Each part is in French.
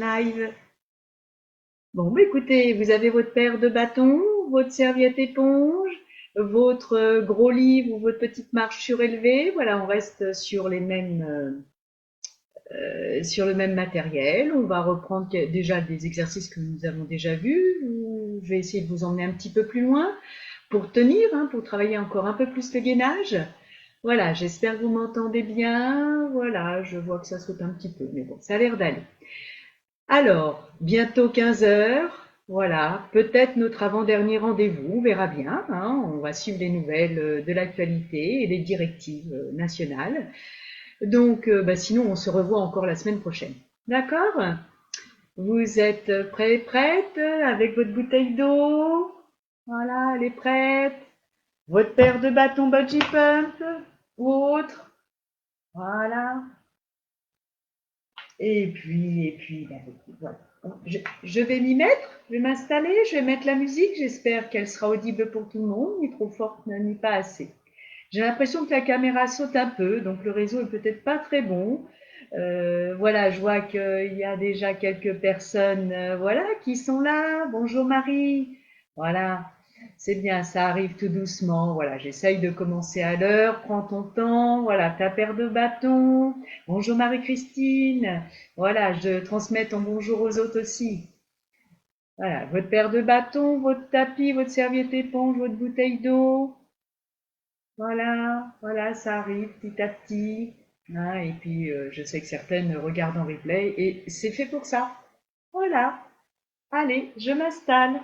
live. Bon, bah écoutez, vous avez votre paire de bâtons, votre serviette éponge, votre gros livre ou votre petite marche surélevée. Voilà, on reste sur le même matériel. On va reprendre déjà des exercices que nous avons déjà vus. Je vais essayer de vous emmener un petit peu plus loin pour tenir, hein, pour travailler encore un peu plus le gainage. Voilà, j'espère que vous m'entendez bien. Voilà, je vois que ça saute un petit peu, mais bon, ça a l'air d'aller. Alors, bientôt 15 heures. Voilà, peut-être notre avant-dernier rendez-vous, on verra bien, hein. On va suivre les nouvelles de l'actualité et les directives nationales. Donc, bah, sinon, on se revoit encore la semaine prochaine. D'accord? Vous êtes prêts, prêtes avec votre bouteille d'eau? Voilà, elle est prête. Votre paire de bâtons bungee pump ou autre? Voilà. Et puis, ben, voilà. Je vais m'y mettre, je vais m'installer, je vais mettre la musique, j'espère qu'elle sera audible pour tout le monde, ni trop forte, ni pas assez. J'ai l'impression que la caméra saute un peu, donc le réseau est peut-être pas très bon. Voilà, je vois qu'il y a déjà quelques personnes, voilà, qui sont là. Bonjour Marie. Voilà, c'est bien, ça arrive tout doucement. Voilà, j'essaye de commencer à l'heure. Prends ton temps. Voilà, ta paire de bâtons. Bonjour Marie-Christine. Voilà, je transmets ton bonjour aux autres aussi. Voilà, votre paire de bâtons, votre tapis, votre serviette éponge, votre bouteille d'eau. Voilà, voilà, ça arrive petit à petit. Hein, et puis, je sais que certaines regardent en replay et c'est fait pour ça. Voilà. Allez, je m'installe.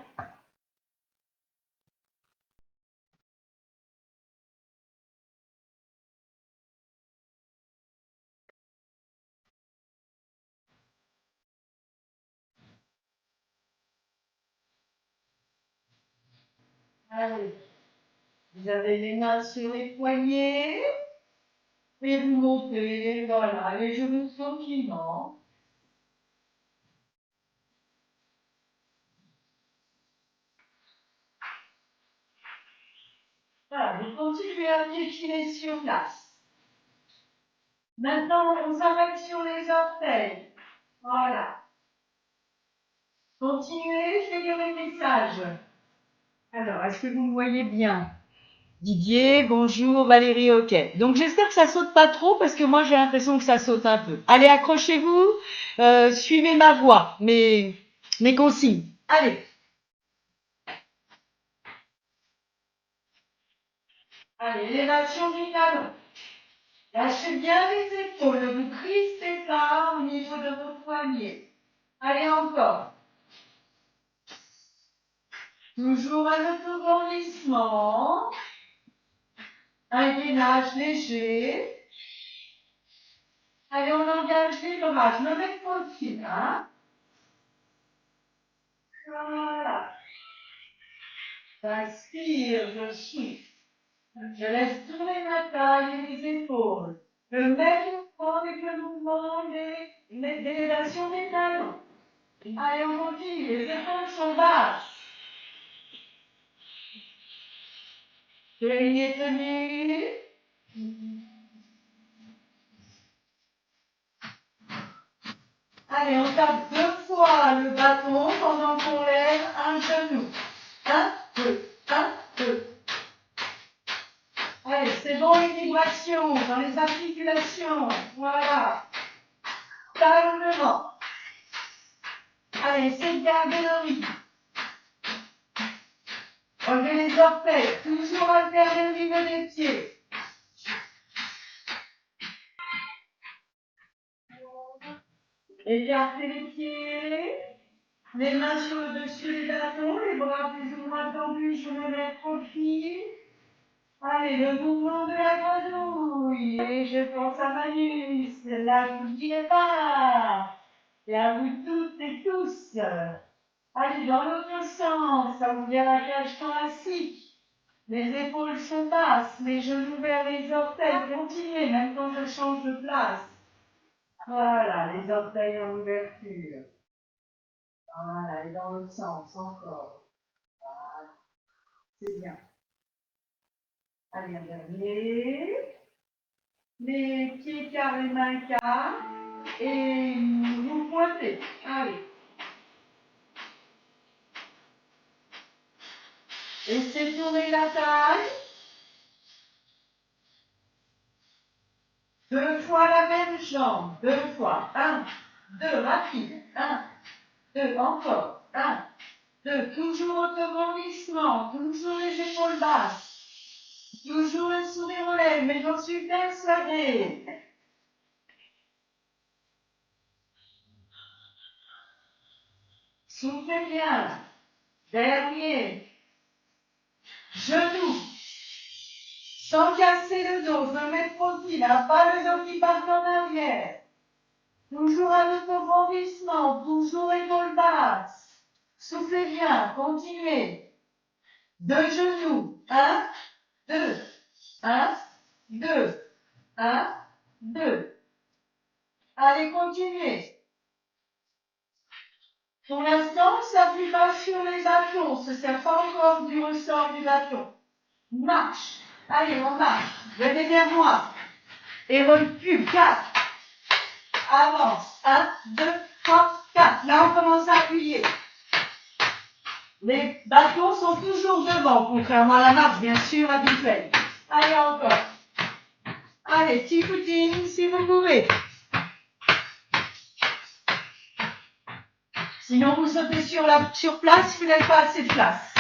Allez, vous avez les mains sur les poignets et vous montez, voilà, les genoux tranquillement. Voilà, vous continuez à piétiner sur place. Maintenant, on s'arrête sur les orteils. Voilà. Continuez, faites le message. Alors, est-ce que vous me voyez bien? Didier, bonjour, Valérie, ok. Donc j'espère que ça saute pas trop parce que moi j'ai l'impression que ça saute un peu. Allez, accrochez-vous, suivez ma voix, mes consignes. Allez, allez, élévation du talon. Lâchez bien les épaules, ne vous crispez pas au niveau de vos poignets. Allez encore. Toujours un autograndissement, un gainage léger. Allez, on engage les bras, je me mets pour le fil, hein. Voilà. J'inspire, je souffle. Je laisse tourner ma taille et les épaules. Le même mouvement avec le mouvement des élévations des talons. Allez, on continue. Les épaules sont basses. Tenez, tenez. Allez, on tape 2 fois le bâton pendant qu'on lève un genou. 1, 2, 1, 2. Allez, c'est bon, une vibration dans les articulations. Voilà. Calmement. Allez, c'est de garder le rythme. Relevez les orteils, toujours alterner le niveau des pieds. Écartez les pieds, les mains sur le dessus des bâtons, les bras plus ou moins tendus sur le maître au fil. Allez, le mouvement de la grenouille. Et je pense à Manus, là vous direz pas. Et à vous toutes et tous. Allez, dans l'autre sens, ça ouvre la cage thoracique. Les épaules sont basses, les genoux vers les orteils. Continuez, même quand je change de place. Voilà, les orteils en ouverture. Voilà, et dans l'autre sens, encore. Voilà, c'est bien. Allez, un dernier. Les pieds carrés, les mains carrées. Et vous pointez. Allez. Laissez tourner la taille. 2 fois la même jambe. 2 fois. 1, 2, rapide. 1, 2, encore. 1, 2, toujours au rebondissement. Toujours les épaules basses. Toujours le sourire aux lèvres, mais j'en suis persuadée. Soufflez bien. Dernier. Genoux. Sans casser le dos, je me mets tranquille, hein, pas le dos qui part en arrière. Toujours un rebondissement, toujours épaules basses. Soufflez bien, continuez. 2 genoux. 1, 2, 1, 2, 1, 2. Allez, continuez. Pour l'instant, ça s'appuie pas sur les bâtons, on ne se sert pas encore du ressort du bâton. Marche. Allez, on marche. Venez vers moi. Et recule. 4. Avance. 1, 2, 3, 4. Là, on commence à appuyer. Les bâtons sont toujours devant, contrairement à la marche, bien sûr, habituelle. Allez, encore. Allez, petit footing, si vous pouvez. Sinon, vous sautez sur place, vous n'avez pas assez de place.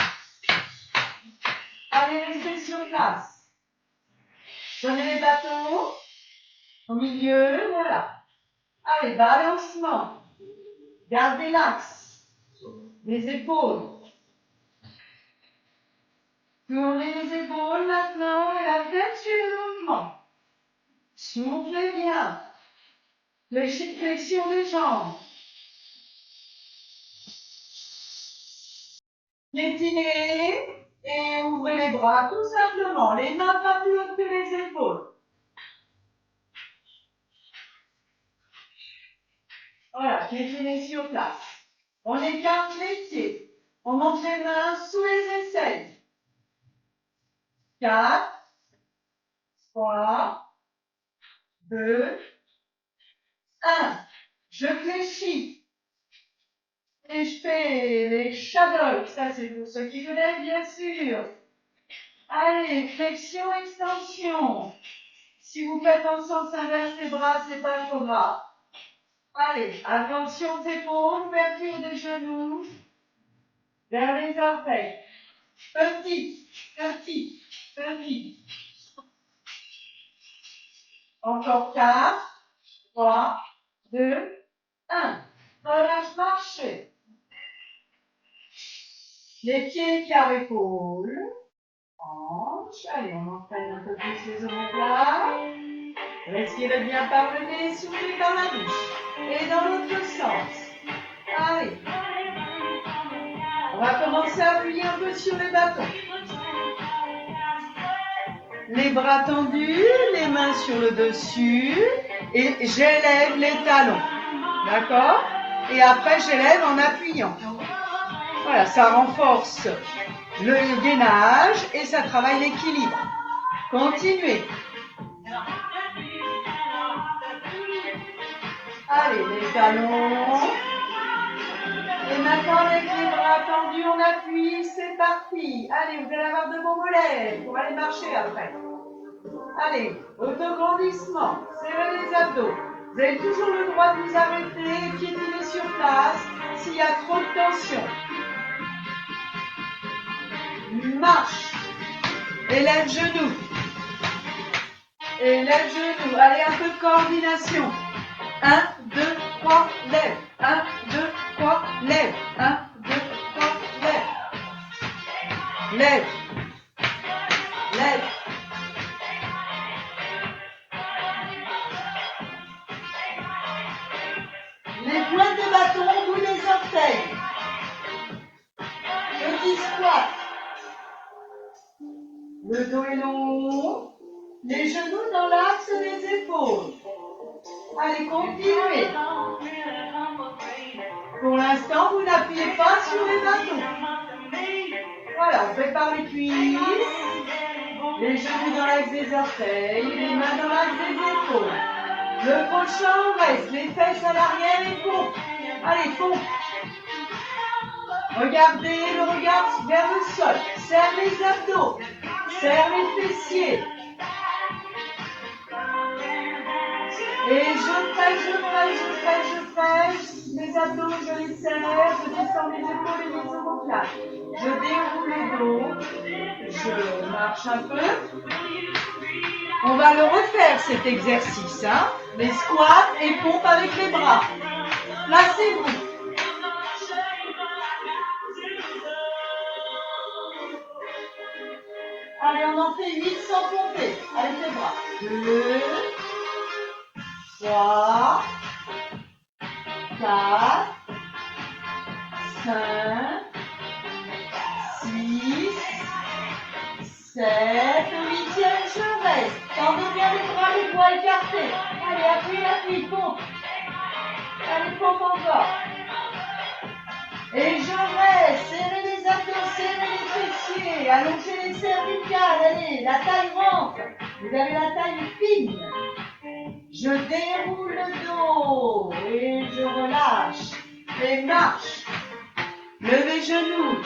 Allez, restez sur place. Prenez les bâtons au milieu, voilà. Allez, balancement. Gardez l'axe. Les épaules. Tournez les épaules maintenant et la tête sur le mouvement. Soufflez bien. Flexion des jambes. Étirez et ouvrez les bras tout simplement. Les mains pas plus hautes que les épaules. Voilà, étirez sur place. On écarte les pieds. On monte les mains sous les aisselles. 4, 3, 2, 1. Je fléchis. Et je fais les shadows. Ça, c'est pour ceux qui connaissent, bien sûr. Allez, flexion, extension. Si vous faites en sens inverse les bras, c'est pas trop grave. Allez, attention aux épaules, ouverture des genoux. Vers les orteils. Petit, petit, petit. Encore 4, 3, 2, 1. Relâche, marchez. Les pieds carrés épaules. Hanche. Allez, on entraîne un peu plus les omoplates. Respirez bien par le nez, soufflez par la bouche. Et dans l'autre sens. Allez. On va commencer à appuyer un peu sur les bâtons. Les bras tendus, les mains sur le dessus. Et j'élève les talons. D'accord? Et après, j'élève en appuyant. Voilà, ça renforce le gainage et ça travaille l'équilibre. Continuez. Allez, les talons. Et maintenant, avec les bras tendus, on appuie, c'est parti. Allez, vous allez avoir de beaux mollets pour aller marcher après. Allez, autograndissement, serrez les abdos. Vous avez toujours le droit de vous arrêter et piétiner sur place s'il y a trop de tension. Marche. Élève genou. Élève genou. Allez, un peu de coordination. 1, 2, 3, lève. 1, 2, 3, lève. 1, 2, 3, lève. Lève. Lève. Les pointes des bâtons, bout des orteils. Petit squat. Le dos est long. Les genoux dans l'axe des épaules. Allez, continuez. Pour l'instant, vous n'appuyez pas sur les bâtons. Voilà, on prépare les cuisses. Les genoux dans l'axe des orteils. Les mains dans l'axe des épaules. Le prochain, on reste. Les fesses à l'arrière et pompe. Allez, pompe. Regardez le regard vers le sol. Serre les abdos. Serre les fessiers. Et je presse. Mes abdos, je les serre. Je descends les épaules et les omoplates. Je déroule le dos. Je marche un peu. On va le refaire cet exercice. Hein. Les squats et pompes avec les bras. Placez-vous. Allez, on en fait 8 sans pomper. Avec les bras. 2, 3, 4, 5, 6, 7, 8e, je reste. Tendez bien les bras écartés. Allez, appuie, pompe. Allez, pompe encore. Et je reste. Serrez les abdos, serrez les fessiers. Allongez les cervicales. Allez, la taille rentre. Vous avez la taille fine. Je déroule le dos et je relâche. Et marche. Levez genoux.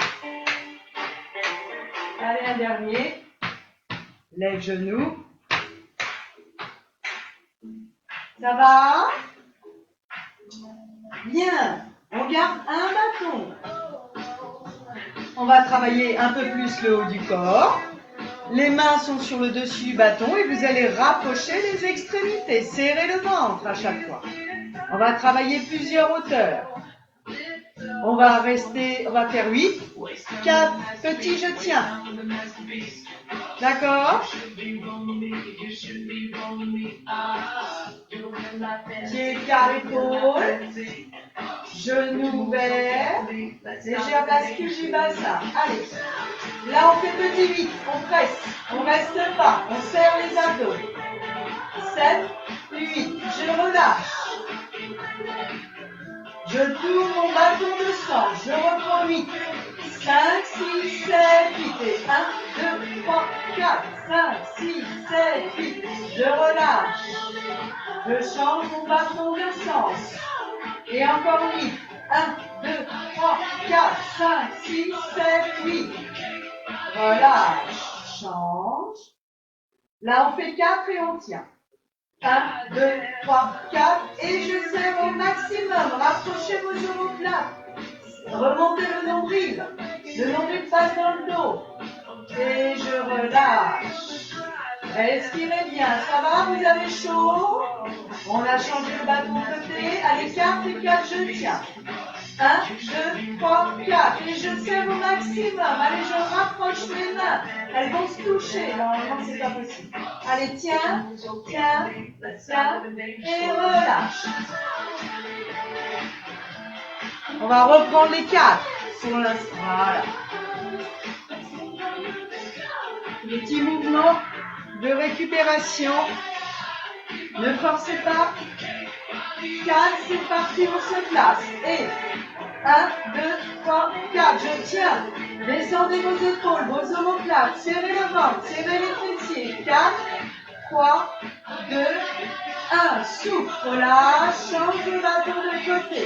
Allez, un dernier. Lève genoux. Ça va? Bien. On garde un bâton. On va travailler un peu plus le haut du corps. Les mains sont sur le dessus du bâton et vous allez rapprocher les extrémités. Serrez le ventre à chaque fois. On va travailler plusieurs hauteurs. On va faire 8. 4 petits je tiens. D'accord? Pieds, carré, épaules. Genoux ouverts. Légère bascule du bassin. Allez. Là, on fait petit 8. On presse. On reste pas. On serre les abdos. 7, 8. Je relâche. Je tourne mon bâton de sang. Je reprends 8. 5, 6, 7, 8. Et 1, 2, 3, 4, 5, 6, 7, 8. Je relâche. Je change mon bâton de sens. Et encore 8. 1, 2, 3, 4, 5, 6, 7, 8. Relâche. Change. Là, on fait 4 et on tient. 1, 2, 3, 4. Et je serre au maximum. Rapprochez vos omoplates. Remontez le nombril. Le nombril passe dans le dos. Et je relâche. Respirez bien. Ça va? Vous avez chaud? On a changé le bâton de côté. Allez, 4 et 4, je tiens. 1, 2, 3, 4. Et je serre au maximum. Allez, je rapproche mes mains. Elles vont se toucher. Normalement, c'est pas possible. Allez, tiens, tiens, tiens. Et relâche. On va reprendre les 4 pour l'instant. Voilà. Petit mouvement de récupération. Ne forcez pas. 4, c'est parti, on se place. Et 1, 2, 3, 4. Je tiens. Descendez vos épaules, vos omoplates. Serrez le ventre, serrez les fessiers. 4, 3, 2, 1. Souffle, relâche, change le bâton de côté.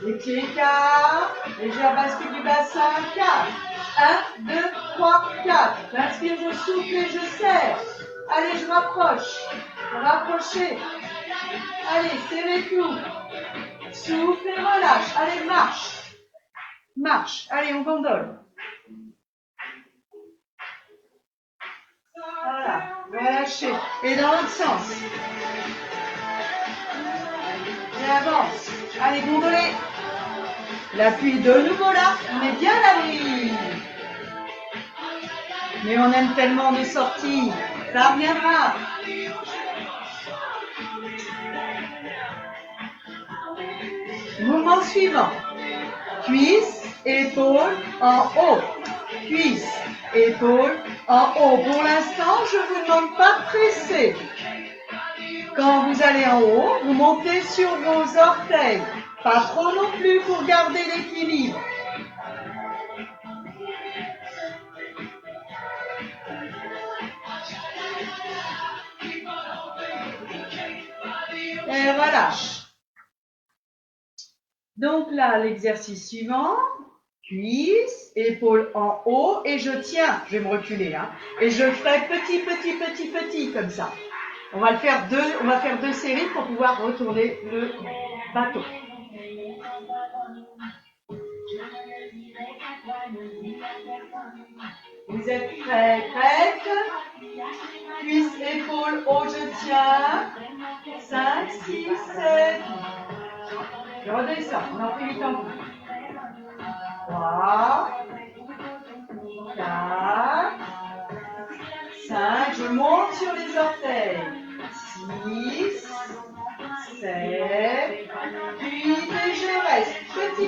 Les pieds écarts, légère bascule du bassin. 4, 1, 2, 3, 4. J'inspire, je souffle et je serre. Allez, je rapproche. Rapprochez. Allez, serrez tout. Souffle et relâche. Allez, marche. Marche. Allez, on gondole. Voilà. Relâchez. Et dans l'autre sens. Et avance. Allez, gondolez. L'appui de nouveau là. On est bien là, oui. Mais on aime tellement les sorties. Ça reviendra. Mouvement suivant. Cuisse, épaule, en haut. Cuisse, épaule, en haut. Pour l'instant, je ne vous demande pas de presser. Quand vous allez en haut, vous montez sur vos orteils. Pas trop non plus pour garder l'équilibre. et relâche. Donc là, l'exercice suivant, cuisse, épaule en haut, et je tiens, je vais me reculer, hein, et je fais petit, comme ça. On va faire deux séries pour pouvoir retourner le bateau. Vous êtes prêts, prêtes? Cuisse, épaule, haut, je tiens. 5, 6, 7. Je redescends, on en fait 8 en plus. 3, 4, 5, je monte sur les orteils. 6, 7, 8 et je reste. Petit.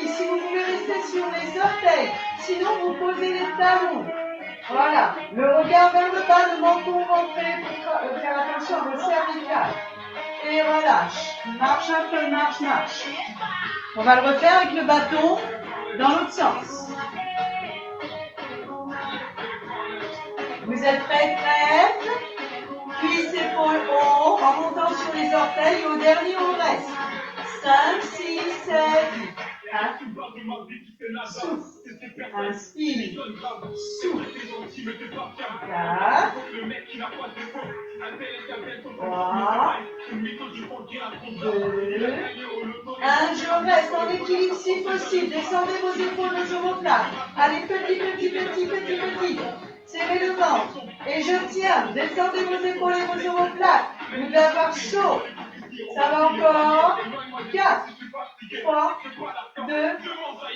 Si vous voulez rester sur les orteils, sinon vous posez les talons. Voilà, le regard vers le bas, le menton rentré pour faire attention à vos cervicales. Et relâche. Marche un peu, marche. On va le refaire avec le bâton dans l'autre sens. Vous êtes prêtes? Cuisse, épaule, haut, en montant sur les orteils et au dernier on reste. 5, 6, 7, 8. Souffle. Inspire. Souffle. 4. 3. 2. 1. Je reste en équilibre si possible. Descendez vos épaules, les omoplates. Allez, petit. Serrez le ventre. Et je tiens. Descendez vos épaules et vos omoplates. Vous devez avoir chaud. Ça va encore. 4, 3, 2,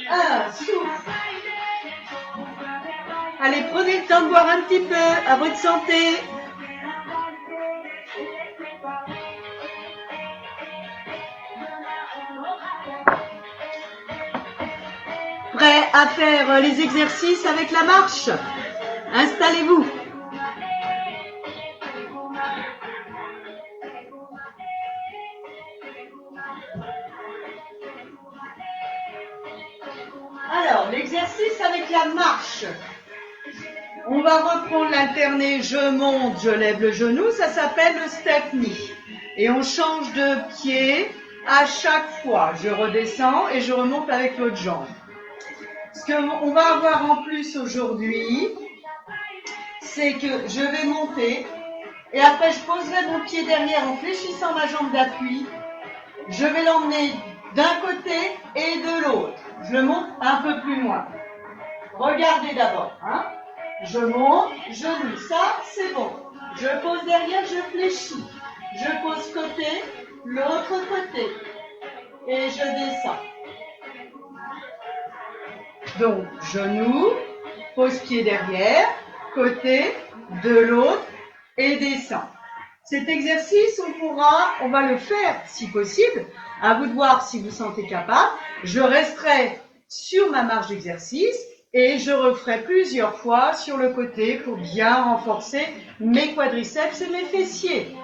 1. Souffle. Allez, prenez le temps de boire un petit peu. À votre santé. Prêt à faire les exercices avec la marche? Installez-vous. Alors, l'exercice avec la marche. On va reprendre l'alterné, je monte, je lève le genou, ça s'appelle le step knee. Et on change de pied à chaque fois. Je redescends et je remonte avec l'autre jambe. Ce qu'on va avoir en plus aujourd'hui, c'est que je vais monter et après je poserai mon pied derrière en fléchissant ma jambe d'appui. Je vais l'emmener d'un côté et de l'autre. Je le monte un peu plus loin. Regardez d'abord. Hein. Je monte, genou, ça c'est bon. Je pose derrière, je fléchis. Je pose côté, l'autre côté. Et je descends. Donc, genou, pose pied derrière, côté, de l'autre et descend. Cet exercice, on va le faire si possible. À vous de voir si vous sentez capable. Je resterai sur ma marge d'exercice et je referai plusieurs fois sur le côté pour bien renforcer mes quadriceps et mes fessiers.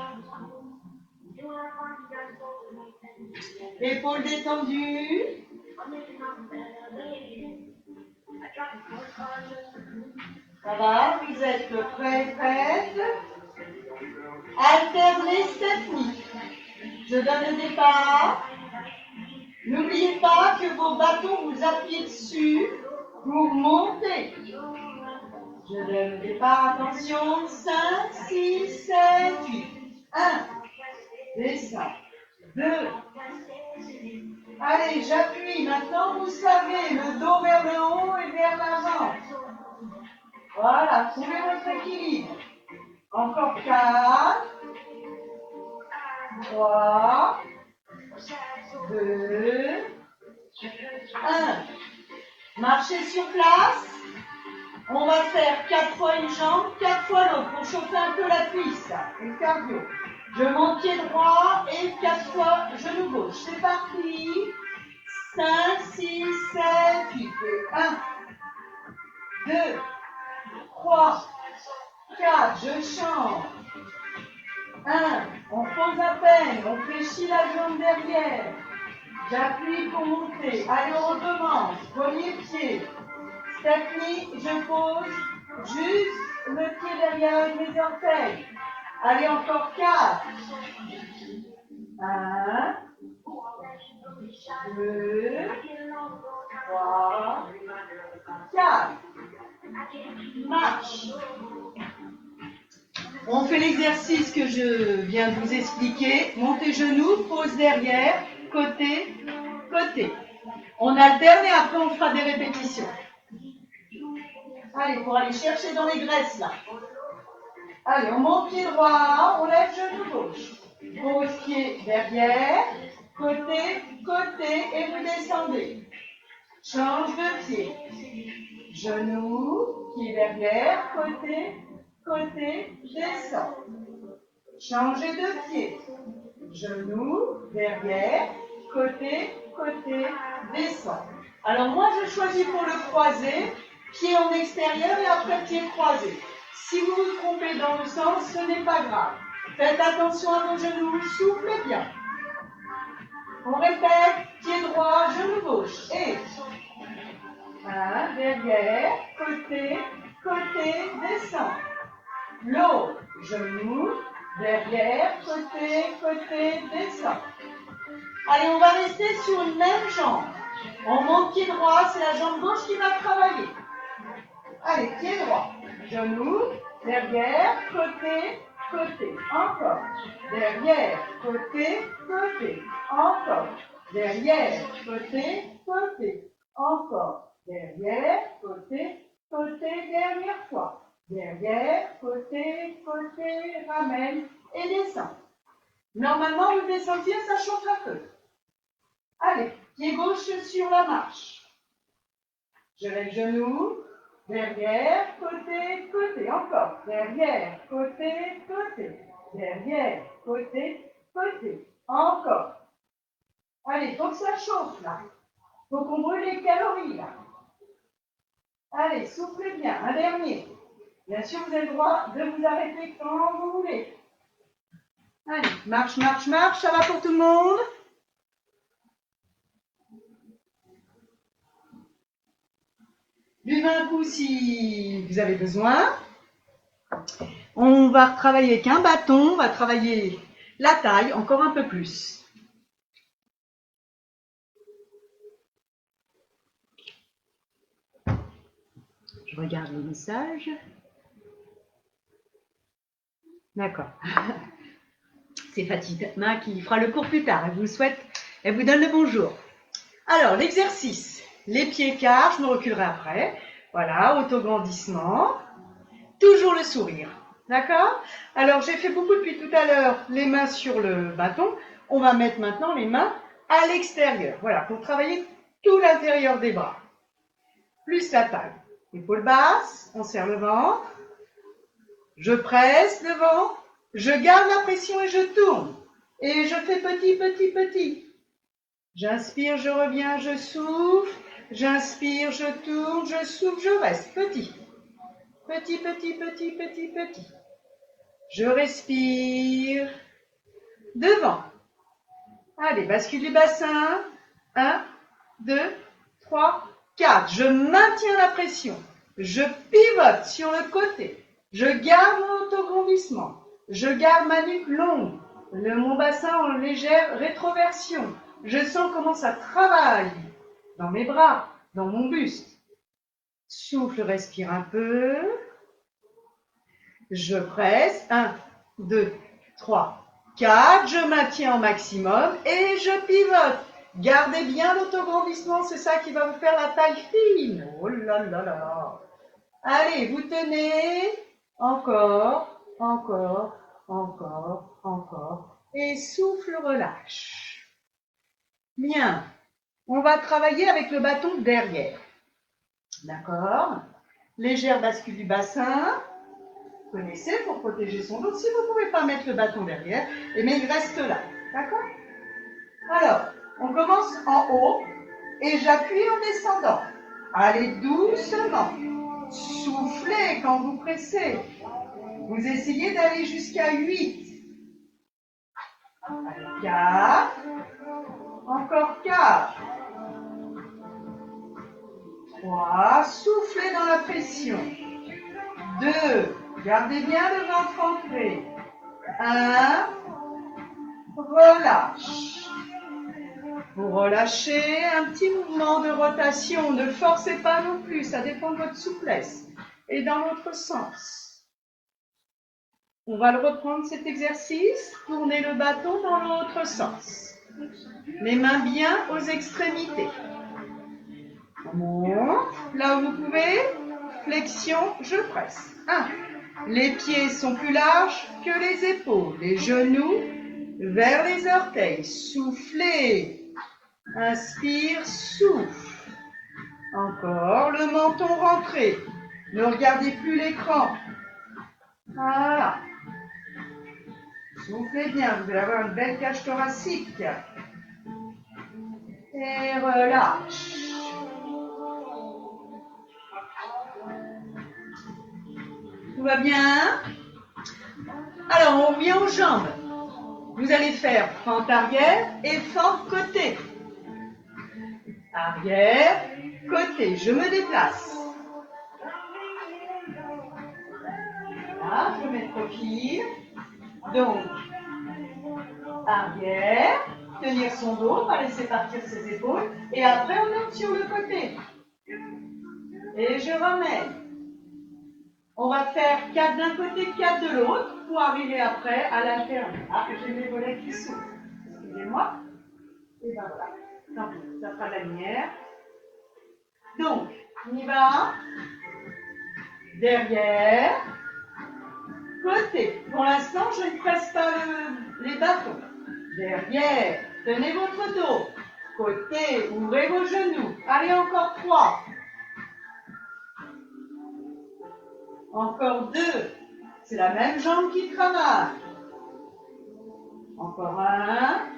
Épaules détendues. Ça va, vous êtes prêts, prêtes? Alternez step knee. Je donne le départ. N'oubliez pas que vos bâtons, vous appuyez dessus pour monter. Je donne le départ, attention. 5, 6, 7, 8. 1. Descends. 2. Allez, j'appuie. Maintenant, vous savez, le dos vers le haut et vers l'avant. Voilà, trouvez votre équilibre. Encore 4, 3, 2, 1. Marchez sur place. On va faire 4 fois une jambe, 4 fois l'autre pour chauffer un peu la cuisse et le cardio. Je monte pied droit et 4 fois genou gauche. C'est parti. 5, 6, 7, 8. 1, 2, 3, 4. Je change. 1. On pose à peine. On fléchit la jambe derrière. J'appuie pour monter. Allez, on recommence. Premier pied. Step knee, je pose juste le pied derrière avec mes orteils. Allez, encore 4, 1, 2, 3, 4. Marche. On fait l'exercice que je viens de vous expliquer. Montez genoux, pose derrière, côté, côté. On alterne et après on fera des répétitions. Allez, pour aller chercher dans les graisses là. Allez, on monte pied droit, on lève genou gauche. Pose pied derrière, côté, côté et vous descendez. Change de pied. Genou, pied derrière, côté, côté, descend. Changez de pied. Genou, derrière, côté, côté, descend. Alors moi je choisis pour le croisé, pied en extérieur et après pied croisé. Si vous vous trompez dans le sens, ce n'est pas grave. Faites attention à vos genoux, soufflez bien. On répète, pied droit, genou gauche. Et 1, derrière, côté, côté, descend. L'autre, genou, derrière, côté, côté, descend. Allez, on va rester sur une même jambe. On monte pied droit, c'est la jambe gauche qui va travailler. Allez, pied droit, genou, derrière, côté, côté. Encore. Derrière, côté, côté. Encore. Derrière, côté, côté. Encore. Derrière, côté, côté, dernière fois. Derrière, côté, côté, ramène et descend. Normalement, vous devez sentir, ça chauffe un peu. Allez, pied gauche sur la marche. Je lève genou, derrière, côté, côté. Encore. Derrière, côté, côté. Derrière, côté, côté. Encore. Allez, il faut que ça chauffe là. Il faut qu'on brûle les calories là. Allez, soufflez bien. Un dernier. Bien sûr, vous avez le droit de vous arrêter quand vous voulez. Allez, marche, marche, marche. Ça va pour tout le monde? Buvez un coup si vous avez besoin. On va travailler avec un bâton. On va travailler la taille encore un peu plus. Je regarde les messages. D'accord. C'est Fatima qui fera le cours plus tard. Elle vous donne le bonjour. Alors, l'exercice. Les pieds carrés, je me reculerai après. Voilà, autograndissement. Toujours le sourire. D'accord? Alors, j'ai fait beaucoup depuis tout à l'heure les mains sur le bâton. On va mettre maintenant les mains à l'extérieur. Voilà, pour travailler tout l'intérieur des bras. Plus la taille. Épaule basse, on serre le ventre. Je presse le ventre. Je garde la pression et je tourne. Et je fais petit, petit, petit. J'inspire, je reviens, je souffle. J'inspire, je tourne, je souffle, je reste. Petit. Petit, petit, petit, petit, petit. Je respire. Devant. Allez, bascule du bassin. 1, 2, 3, 4. Je maintiens la pression. Je pivote sur le côté. Je garde mon autograndissement. Je garde ma nuque longue. Mon bassin en légère rétroversion. Je sens comment ça travaille dans mes bras, dans mon buste. Souffle, respire un peu. Je presse. 1, 2, 3, 4. Je maintiens au maximum et je pivote. Gardez bien l'autograndissement, c'est ça qui va vous faire la taille fine. Oh là là là. Allez, vous tenez. Encore, encore, encore, encore. Et souffle, relâche. Bien. On va travailler avec le bâton derrière. D'accord? Légère bascule du bassin. Vous connaissez pour protéger son dos. Si vous ne pouvez pas mettre le bâton derrière, mais il reste là. D'accord? Alors, on commence en haut et j'appuie en descendant. Allez doucement. Soufflez quand vous pressez. Vous essayez d'aller jusqu'à 8. Allez, 4. Encore 4. 3. Soufflez dans la pression. 2. Gardez bien le ventre ancré. 1. relâche. Vous relâchez, un petit mouvement de rotation. Ne forcez pas non plus, ça dépend de votre souplesse. Et dans l'autre sens. On va le reprendre cet exercice. Tournez le bâton dans l'autre sens. Les mains bien aux extrémités. On monte. Là où vous pouvez. Flexion, je presse. 1. Les pieds sont plus larges que les épaules. Les genoux vers les orteils. Soufflez. Inspire, souffle. Encore, le menton rentré. Ne regardez plus l'écran. Voilà. Soufflez bien, vous allez avoir une belle cage thoracique. Et relâche. Tout va bien? Alors, on revient aux jambes. Vous allez faire fente arrière et fente côté. Arrière, côté. Je me déplace. Voilà, je mets profil. Donc, arrière, tenir son dos, pas laisser partir ses épaules. Et après, on monte sur le côté. Et je ramène. On va faire 4 d'un côté, 4 de l'autre pour arriver après à l'alternance. Ah, j'ai mes volets qui s'ouvrent. Excusez-moi. Et ben voilà. Tant pis, ça fera de la lumière. Donc, on y va. Derrière. Côté. Pour l'instant, je ne presse pas les bâtons. Derrière. Tenez votre dos. Côté. Ouvrez vos genoux. Allez, encore 3. Encore 2. C'est la même jambe qui travaille. Encore 1.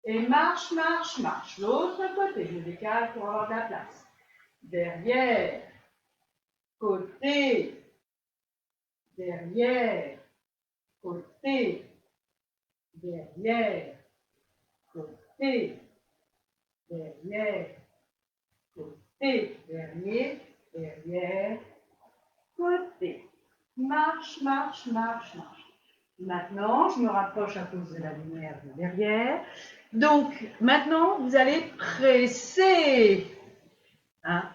Et marche, marche, marche. L'autre côté, je décale pour avoir de la place. Derrière, côté, derrière, côté, derrière, côté, derrière, côté, derrière, côté. Marche, marche, marche, marche. Maintenant, je me rapproche à cause de la lumière de derrière. Donc, maintenant, vous allez presser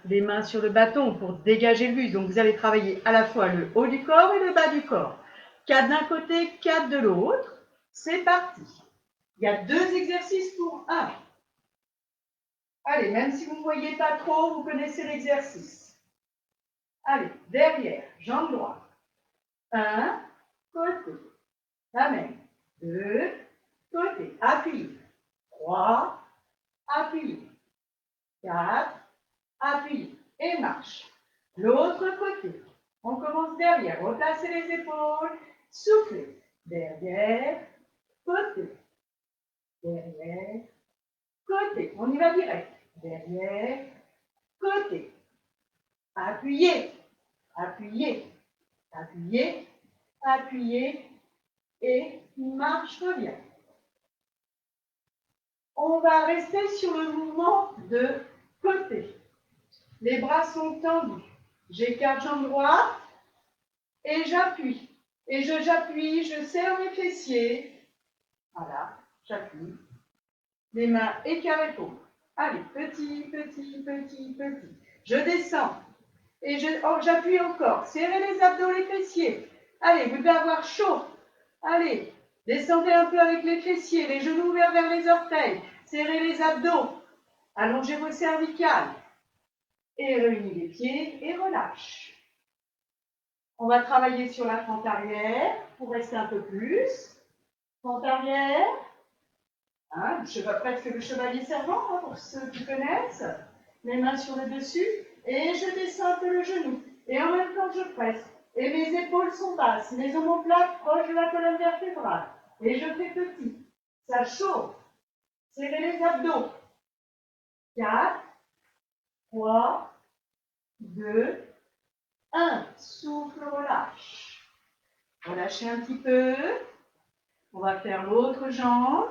les mains sur le bâton pour dégager le bus. Donc, vous allez travailler à la fois le haut du corps et le bas du corps. 4 d'un côté, 4 de l'autre. C'est parti. Il y a 2 exercices pour 1. Allez, même si vous ne voyez pas trop, vous connaissez l'exercice. Allez, derrière, jambe droite. 1, côté. La même. 2, côté. Appuie. 3, appuie. 4, appuie. Et marche. L'autre côté. On commence derrière. Replacez les épaules. Soufflez. Derrière, côté. Derrière, côté. On y va direct. Derrière, côté. Appuyez. Appuyez. Appuyez. Appuyez. Et marche bien. On va rester sur le mouvement de côté. Les bras sont tendus. J'écarte jambe droite et j'appuie. Et j'appuie, je serre mes fessiers. Voilà, j'appuie. Les mains écartées. Allez, petit, petit, petit, petit. Je descends. Et j'appuie encore. Serrez les abdos, les fessiers. Allez, vous devez avoir chaud. Allez, descendez un peu avec les fessiers, les genoux ouverts vers les orteils. Serrez les abdos. Allongez vos cervicales. Et réunis les pieds et relâche. On va travailler sur la fente arrière pour rester un peu plus. Fente arrière. Presque le chevalier servant, pour ceux qui connaissent. Les mains sur le dessus. Et je descends un peu le genou. Et en même temps, je presse. Et mes épaules sont basses. Mes omoplates proches de la colonne vertébrale. Et je fais petit. Ça chauffe. Serrez les abdos. 4, 3, 2, 1. Souffle, relâche. Relâchez un petit peu. On va faire l'autre jambe.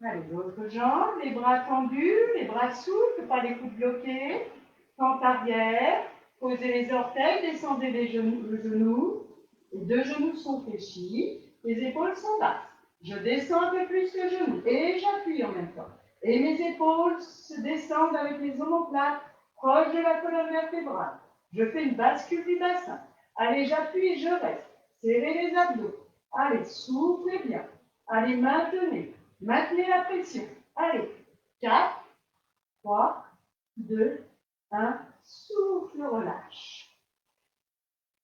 Allez, l'autre jambe. Les bras tendus, les bras souples, pas les coudes bloqués. Fente arrière. Posez les orteils, descendez les genoux, le genou. Les deux genoux sont fléchis, les épaules sont basses. Je descends un peu plus le genou et j'appuie en même temps. Et mes épaules se descendent avec les omoplates proches de la colonne vertébrale. Je fais une bascule du bassin. Allez, j'appuie et je reste. Serrez les abdos. Allez, soufflez bien. Allez, maintenez. Maintenez la pression. Allez, 4, 3, 2, 1. Souffle, relâche.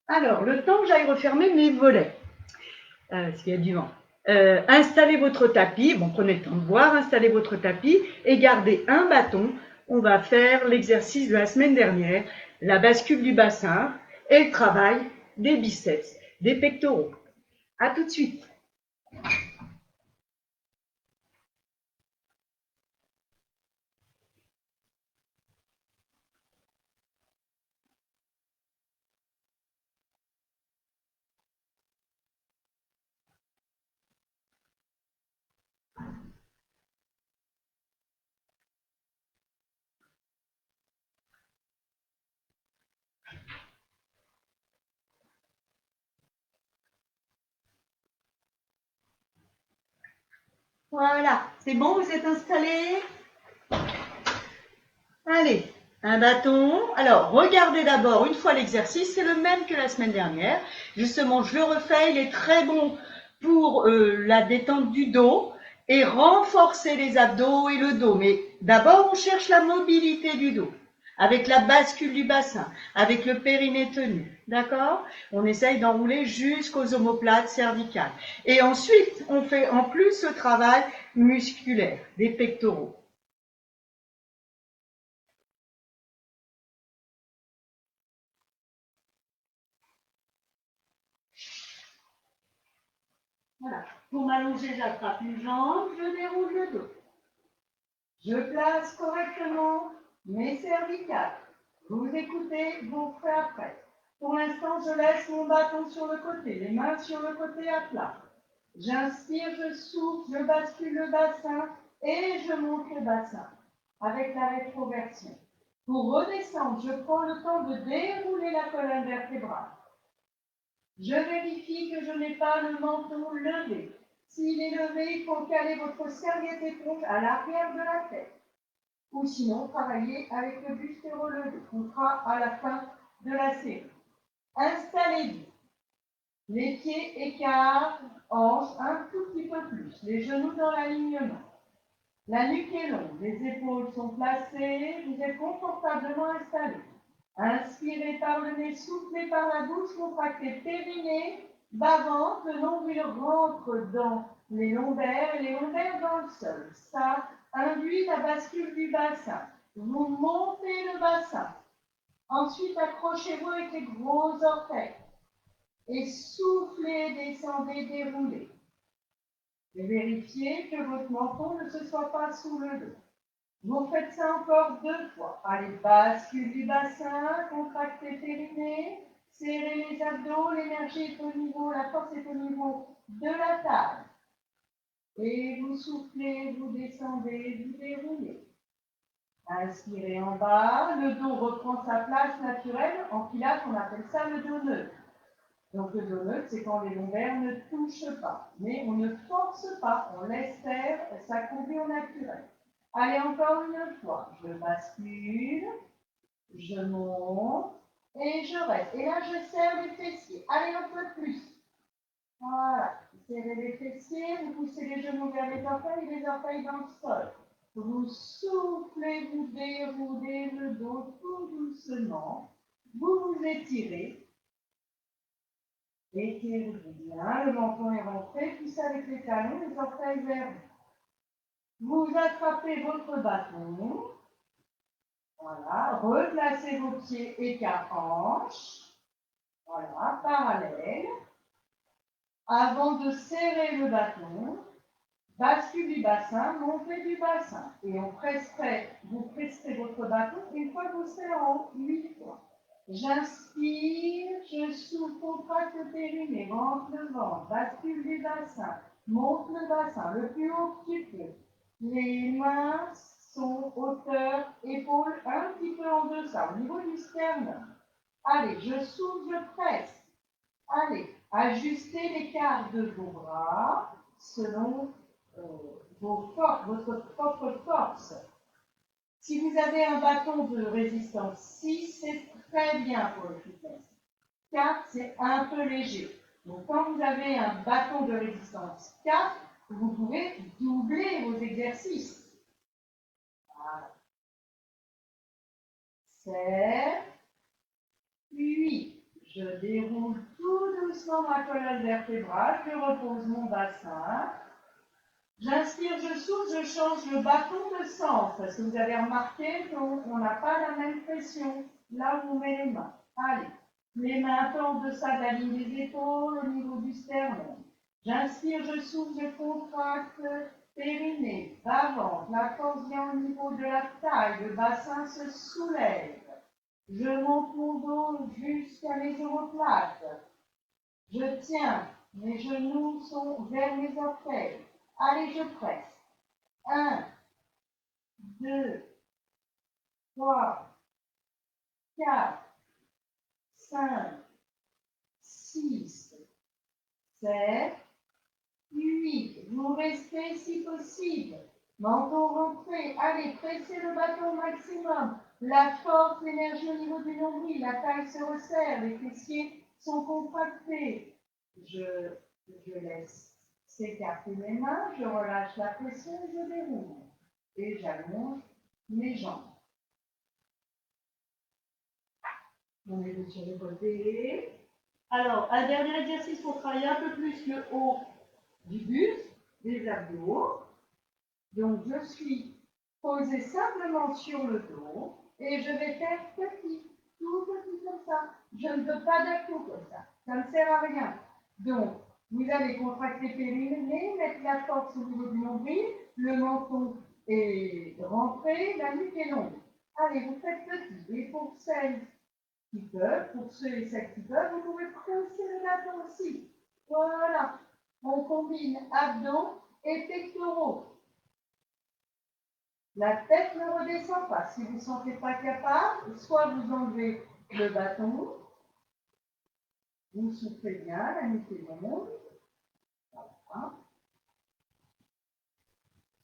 Alors, le temps que j'aille refermer mes volets, parce qu'il y a du vent. Installez votre tapis, bon, prenez le temps de boire, installez votre tapis et gardez un bâton. On va faire l'exercice de la semaine dernière, la bascule du bassin et le travail des biceps, des pectoraux. À tout de suite. Voilà, c'est bon, vous êtes installés? Allez, un bâton. Alors, regardez d'abord une fois l'exercice, c'est le même que la semaine dernière. Justement, je le refais, il est très bon pour la détente du dos et renforcer les abdos et le dos. Mais d'abord, on cherche la mobilité du dos avec la bascule du bassin, avec le périnée tenu. D'accord? On essaye d'enrouler jusqu'aux omoplates cervicales. Et ensuite, on fait en plus ce travail musculaire des pectoraux. Voilà. Pour m'allonger, j'attrape une jambe, je déroule le dos. Je place correctement mes cervicales. Vous écoutez, vous ferez après. Pour l'instant, je laisse mon bâton sur le côté, les mains sur le côté à plat. J'inspire, je souffle, je bascule le bassin et je monte le bassin avec la rétroversion. Pour redescendre, je prends le temps de dérouler la colonne vertébrale. Je vérifie que je n'ai pas le menton levé. S'il est levé, il faut caler votre serviette éponge à l'arrière de la tête. Ou sinon, travailler avec le buste relevé. On fera à la fin de la série. Installez-vous. Les pieds écartent, hanches un tout petit peu plus. Les genoux dans l'alignement. La nuque est longue. Les épaules sont placées. Vous êtes confortablement installés. Inspirez par le nez, soufflez par la bouche, contractez périnée, bas-ventre, le nombril rentre dans les lombaires et les lombaires dans le sol. Ça induit la bascule du bassin. Vous montez le bassin. Ensuite, accrochez-vous avec les gros orteils. Et soufflez, descendez, déroulez. Et vérifiez que votre menton ne se soit pas sous le dos. Vous faites ça encore 2 fois. Allez, bascule du bassin, contractez périnée, serrez les abdos, l'énergie est au niveau, la force est au niveau de la taille. Et vous soufflez, vous descendez, vous déroulez. Inspirez en bas, le dos reprend sa place naturelle. En pilates, on appelle ça le dos neutre. Donc le dos neutre, c'est quand les lombaires ne touchent pas. Mais on ne force pas, on laisse faire, ça convient au naturel. Allez, encore une fois. Je bascule, je monte et je reste. Et là, je serre les fessiers. Allez, un peu plus. Voilà. Serrez les fessiers, vous poussez les genoux vers les orteils dans le sol. Vous soufflez, vous déroulez le dos tout doucement. Vous vous étirez. Étirez-vous bien. Le menton est rentré. Poussez avec les talons, les orteils vers vous. Vous attrapez votre bâton. Voilà, replacez vos pieds écart hanches. Voilà, parallèle. Avant de serrer le bâton, bascule du bassin, montée du bassin. Et vous presserez votre bâton une fois que vous serez en haut, 8 fois. J'inspire, je souffle, contracte le périnée, rentre le ventre, bascule du bassin, monte le bassin, le plus haut que tu peux. Les mains sont hauteur, épaules un petit peu en deçà, au niveau du sternum. Allez, je souffle, je presse. Allez, ajustez l'écart de vos bras selon votre propre force. Si vous avez un bâton de résistance 6, c'est très bien pour le fitness. 4, c'est un peu léger. Donc, quand vous avez un bâton de résistance 4, vous pouvez doubler vos exercices. Voilà. 7, 8. Je déroule tout doucement ma colonne vertébrale, je repose mon bassin. J'inspire, je souffle, je change le bâton de sens, parce que vous avez remarqué qu'on n'a pas la même pression là où on met les mains. Allez, les mains un peu en deçà de la ligne des épaules, au niveau du sternum. J'inspire, je souffle, je contracte, périnée, bas-ventre, la force vient au niveau de la taille, le bassin se soulève. Je monte mon dos jusqu'à mes omoplates. Je tiens, mes genoux sont vers mes orteils. Allez, je presse. 1, 2, 3, 4, 5, 6, 7, 8. Vous restez si possible. Menton rentré. Allez, pressez le bâton au maximum. La force, l'énergie au niveau du nombril. La taille se resserre. Les fessiers sont contractés. Je laisse s'écarter mes mains. Je relâche la pression et je déroule. Et j'allonge mes jambes. On est sur les côtés. Alors, un dernier exercice pour travailler un peu plus le haut du buste, des abdos. Donc, je suis posée simplement sur le dos et je vais faire petit, tout petit comme ça. Je ne veux pas d'abdos comme ça. Ça ne sert à rien. Donc, vous allez contracter périnée, mettre la force au niveau du nombril, le menton est rentré, la nuque est longue. Allez, vous faites petit. Et pour celles qui peuvent, pour ceux et celles qui peuvent, vous pouvez presser le bâton aussi. Voilà. On combine abdos et pectoraux. La tête ne redescend pas. Si vous ne sentez pas capable, soit vous enlevez le bâton, vous soufflez bien, la nuque est longue. Voilà.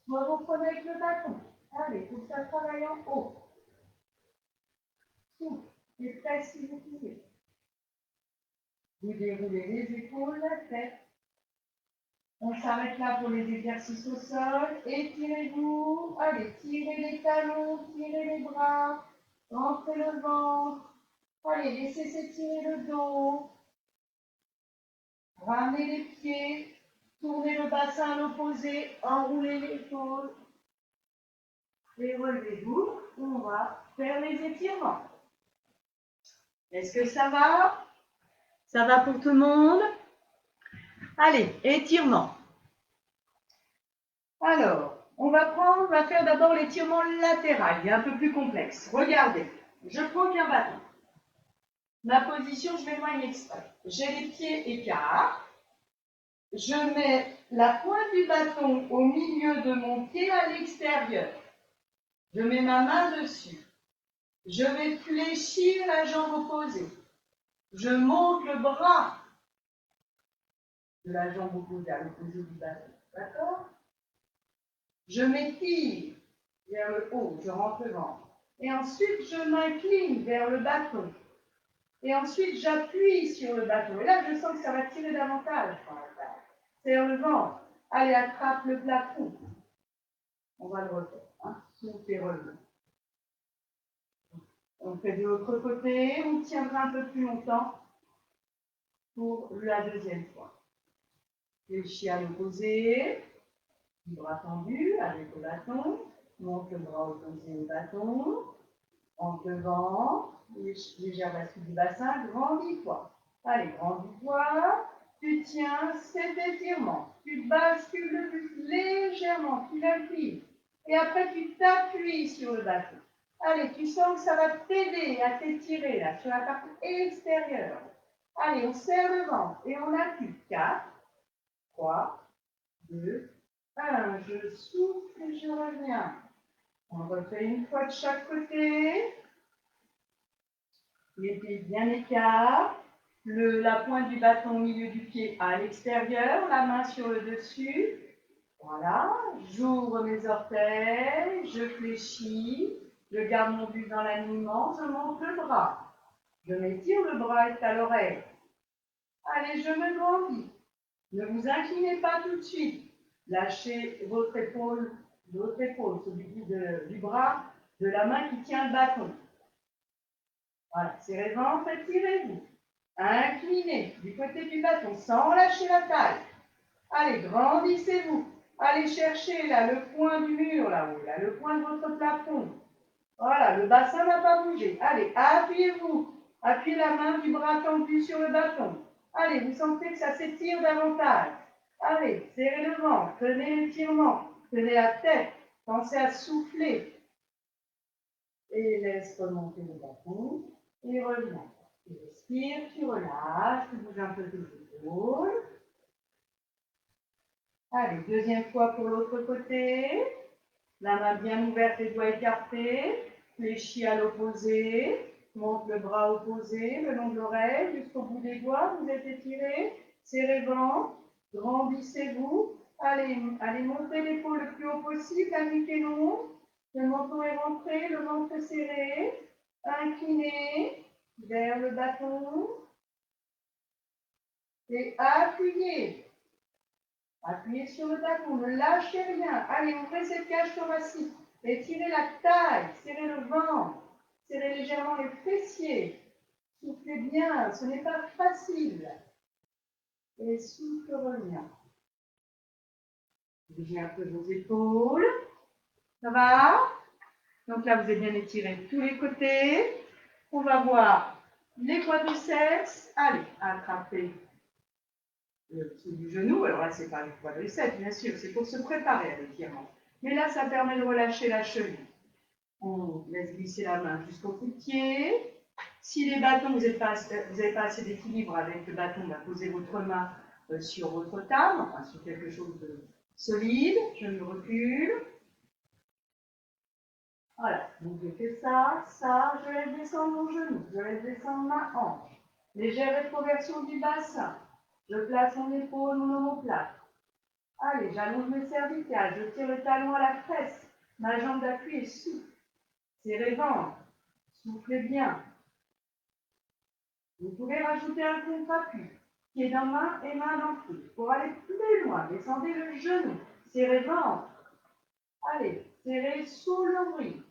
Soit vous prenez avec le bâton. Allez, il faut que ça travaille en haut. Souffle et presse si vous pouvez. Vous déroulez les épaules, la tête. On s'arrête là pour les exercices au sol. Étirez-vous. Allez, tirez les talons, tirez les bras, rentrez le ventre. Allez, laissez s'étirer le dos. Ramenez les pieds. Tournez le bassin à l'opposé. Enroulez l'épaule. Et relevez-vous. On va faire les étirements. Est-ce que ça va? Ça va pour tout le monde? Allez, étirement. Alors, on va faire d'abord l'étirement latéral, il est un peu plus complexe. Regardez, je prends qu'un bâton. Ma position, je m'éloigne exprès. J'ai les pieds écarts. Je mets la pointe du bâton au milieu de mon pied à l'extérieur. Je mets ma main dessus. Je vais fléchir la jambe opposée. Je monte le bras de la jambe opposée à l'opposé du bâton. D'accord? Je m'étire vers le haut, je rentre le ventre. Et ensuite, je m'incline vers le bâton. Et ensuite, j'appuie sur le bâton. Et là, je sens que ça va tirer davantage. Serre le ventre. Allez, attrape le plafond. On va le refaire. Hein. Souffle et relève. On fait de l'autre côté. On tiendra un peu plus longtemps pour la deuxième fois. Fléchis à l'opposé. Bras tendu avec le bâton. Monte le bras opposé au bâton. En devant, légère bascule du bassin, grandis-toi. Allez, grandis-toi. Tu tiens cet étirement. Tu bascules le buste légèrement, tu l'inclines. Et après, tu t'appuies sur le bâton. Allez, tu sens que ça va t'aider à t'étirer là, sur la partie extérieure. Allez, on serre le ventre et on appuie. 4, 3, 2, 1. Je souffle et je reviens. On refait une fois de chaque côté. les pieds bien écarts, la pointe du bâton au milieu du pied à l'extérieur, la main sur le dessus. Voilà, j'ouvre mes orteils, je fléchis, je garde mon buste dans l'alignement, je monte le bras. Je m'étire, le bras est à l'oreille. Allez, je me grandis. Ne vous inclinez pas tout de suite. Lâchez votre épaule, celui du bras, de la main qui tient le bâton. Voilà, serrez le ventre, étirez-vous. Inclinez du côté du bâton sans lâcher la taille. Allez, grandissez-vous. Allez chercher là le point du mur là-haut, là, le point de votre plafond. Voilà, le bassin n'a pas bougé. Allez, appuyez-vous. Appuyez la main du bras tendu sur le bâton. Allez, vous sentez que ça s'étire davantage. Allez, serrez le ventre, tenez l'étirement, tenez la tête, pensez à souffler. Et laisse remonter le bâton et reviens. Tu respires, tu relâches, tu bouges un peu tes épaules. Allez, deuxième fois pour l'autre côté. La main bien ouverte, les doigts écartés. Fléchis à l'opposé. Monte le bras opposé le long de l'oreille jusqu'au bout des doigts. Vous êtes étiré. Serrez le ventre. Grandissez-vous. Allez, allez monter l'épaule le plus haut possible. La nuque est longue. Le menton est rentré. Le ventre est serré. Incliné vers le bâton. Et appuyez. Appuyez sur le bâton, ne lâchez rien. Allez, ouvrez cette cage thoracique. Étirez la taille, serrez le ventre, serrez légèrement les fessiers. Soufflez bien, ce n'est pas facile. Et souffle, reviens. Bougez un peu vos épaules. Ça va? Donc là, vous êtes bien étirés de tous les côtés. On va voir les quadriceps. Allez, attrapez le dessous du genou. Alors là, c'est pas le quadriceps, bien sûr, c'est pour se préparer à l'étirement. Mais là, ça permet de relâcher la cheville. On laisse glisser la main jusqu'au coup de pied. Si les bâtons, vous n'avez pas assez d'équilibre avec le bâton, posez votre main sur votre table, enfin sur quelque chose de solide. Je me recule. Voilà, donc je fais ça, ça, je laisse descendre mon genou, je laisse descendre ma hanche. Légère rétroversion du bassin. Je place mon épaule, mon omoplate. Allez, j'allonge mes cervicales, je tire le talon à la fesse. Ma jambe d'appui est souple. Serrez ventre. Soufflez bien. Vous pouvez rajouter un contre-appui. Pied dans main et main dans le coude. Pour aller plus loin, descendez le genou. Serrez ventre. Allez, serrez sous le nombril.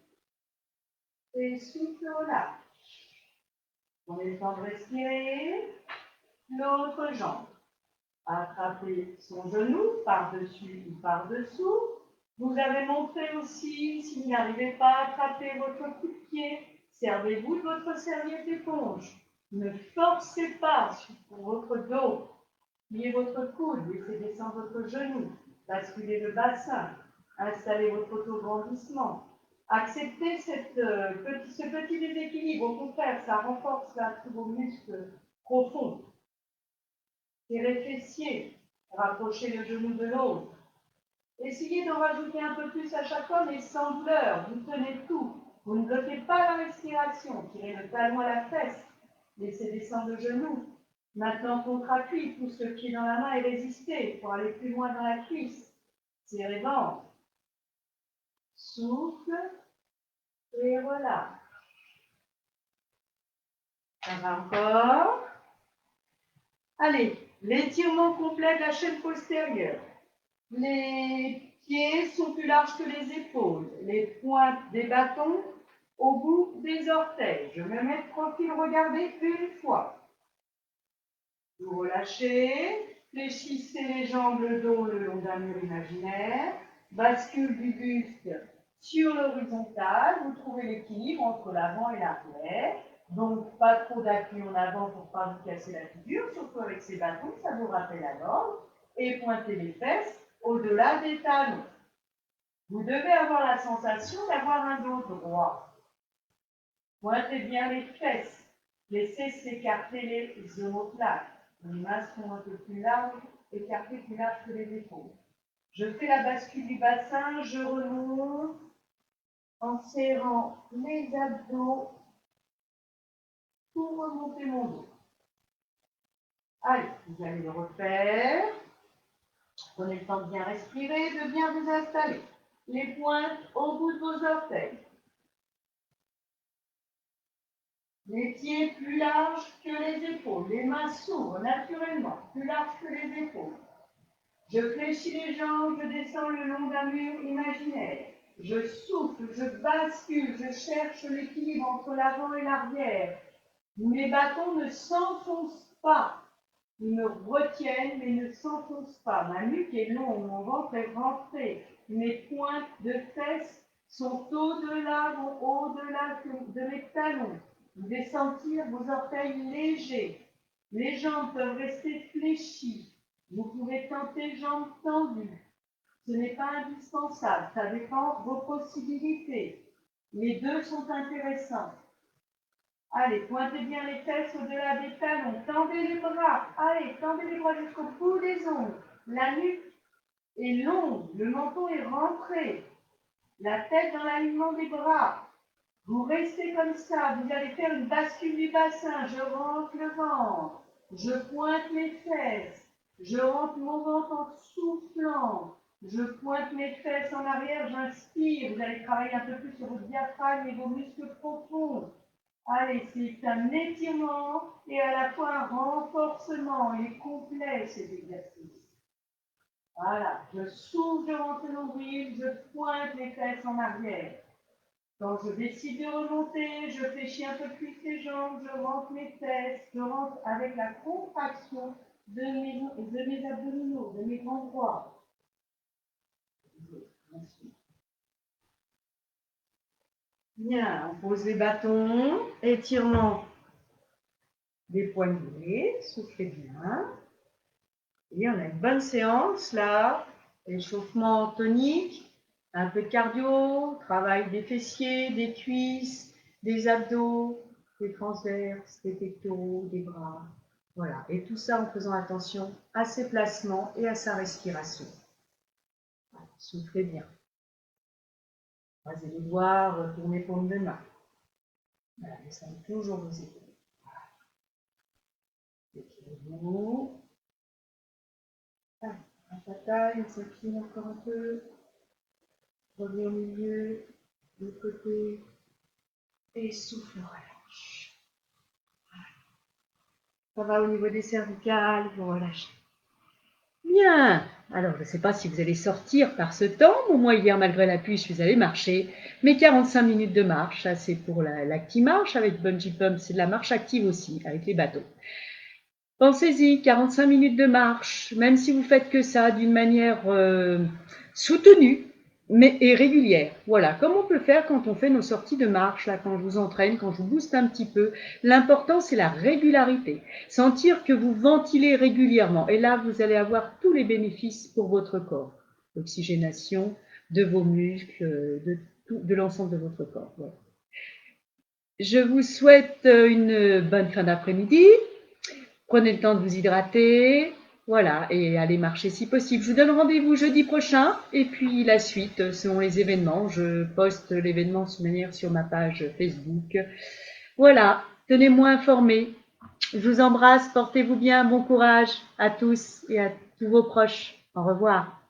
Et souffle, relâche. Prenez le temps de respirer. L'autre jambe. Attrapez son genou par-dessus ou par-dessous. Vous avez montré aussi, si vous n'arrivez pas à attraper votre coup de pied, servez-vous de votre serviette éponge. Ne forcez pas sur votre dos. Pliez votre coude, laissez descendre votre genou. Basculez le bassin. Installez votre autograndissement. Acceptez ce petit déséquilibre. Au contraire, ça renforce tous vos muscles profonds. Serrez fessiers. Rapprochez le genou de l'autre. Essayez d'en rajouter un peu plus à chaque fois, mais sans douleur. Vous tenez tout. Vous ne bloquez pas la respiration. Tirez le talon à la fesse. Laissez descendre le genou. Maintenant, contre-appui. Pousse le pied dans la main et résistez pour aller plus loin dans la cuisse. Serrez ventre. Souffle et relâche. Ça va encore. Allez, l'étirement complet de la chaîne postérieure. Les pieds sont plus larges que les épaules. Les pointes des bâtons au bout des orteils. Je me mets de profil, regardez une fois. Vous relâchez, fléchissez les jambes, le dos le long d'un mur imaginaire, bascule du buste sur l'horizontale, vous trouvez l'équilibre entre l'avant et l'arrière, donc pas trop d'appui en avant pour ne pas vous casser la figure, surtout avec ces bâtons, ça vous rappelle la gorge, et pointez les fesses au-delà des talons. Vous devez avoir la sensation d'avoir un dos droit. Pointez bien les fesses, laissez s'écarter les omoplates. Les mains sont un peu plus larges, écartées plus larges que les épaules. Je fais la bascule du bassin, je remonte en serrant les abdos pour remonter mon dos. Allez, vous allez le refaire. Prenez le temps de bien respirer, de bien vous installer. Les pointes au bout de vos orteils. Les pieds plus larges que les épaules. Les mains s'ouvrent naturellement, plus larges que les épaules. Je fléchis les jambes, je descends le long d'un mur imaginaire. Je souffle, je bascule, je cherche l'équilibre entre l'avant et l'arrière. Mes bâtons ne s'enfoncent pas. Ils me retiennent mais ne s'enfoncent pas. Ma nuque est longue, mon ventre est rentré. Mes pointes de fesses sont au-delà, vont au-delà de mes talons. Vous devez sentir vos orteils légers. Les jambes peuvent rester fléchies. Vous pouvez tenter jambes tendues. Ce n'est pas indispensable, ça dépend de vos possibilités. Les deux sont intéressants. Allez, pointez bien les fesses au-delà des talons. Tendez les bras. Allez, tendez les bras jusqu'au bout des ongles. La nuque est longue, le menton est rentré. La tête dans l'alignement des bras. Vous restez comme ça. Vous allez faire une bascule du bassin. Je rentre le ventre. Je pointe mes fesses. Je rentre mon ventre en soufflant. Je pointe mes fesses en arrière. J'inspire. Vous allez travailler un peu plus sur votre diaphragme et vos muscles profonds. Allez, c'est un étirement et à la fois un renforcement. Il est complet cet exercice. Voilà, je souffle, je rentre le nombril, je pointe les fesses en arrière. Quand je décide de remonter, je fléchis un peu plus les jambes, je rentre mes fesses, je rentre avec la contraction de mes abdominaux, de mes grands bras. Bien, on pose les bâtons, étirement des poignets, soufflez bien. Et on a une bonne séance là, échauffement tonique, un peu de cardio, travail des fessiers, des cuisses, des abdos, des transverses, des pectoraux, des bras. Voilà, et tout ça en faisant attention à ses placements et à sa respiration. Voilà, soufflez bien. Croisez les doigts, retournez paume de main. Voilà, laissez toujours vos épaules. Voilà. Étirez-vous. Un bataille, on s'incline encore un peu. Revenez au milieu, de l'autre côté. Et souffle, relâche. Ça va au niveau des cervicales, vous relâchez. Bien. Alors, je ne sais pas si vous allez sortir par ce temps, mais moi, hier, malgré la pluie, je suis allée marcher. Mais 45 minutes de marche, ça c'est pour l'acti-marche avec bungee pump, c'est de la marche active aussi, avec les bateaux. Pensez-y, 45 minutes de marche, même si vous faites que ça d'une manière soutenue et régulière. Voilà, comme on peut faire quand on fait nos sorties de marche, là, quand je vous entraîne, quand je vous booste un petit peu. L'important, c'est la régularité. Sentir que vous ventilez régulièrement. Et là, vous allez avoir tous les bénéfices pour votre corps. L'oxygénation de vos muscles, de l'ensemble de votre corps. Voilà. Je vous souhaite une bonne fin d'après-midi. Prenez le temps de vous hydrater, voilà, et allez marcher si possible. Je vous donne rendez-vous jeudi prochain, et puis la suite, selon les événements. Je poste l'événement de manière sur ma page Facebook. Voilà, tenez-moi informés. Je vous embrasse, portez-vous bien, bon courage à tous et à tous vos proches. Au revoir.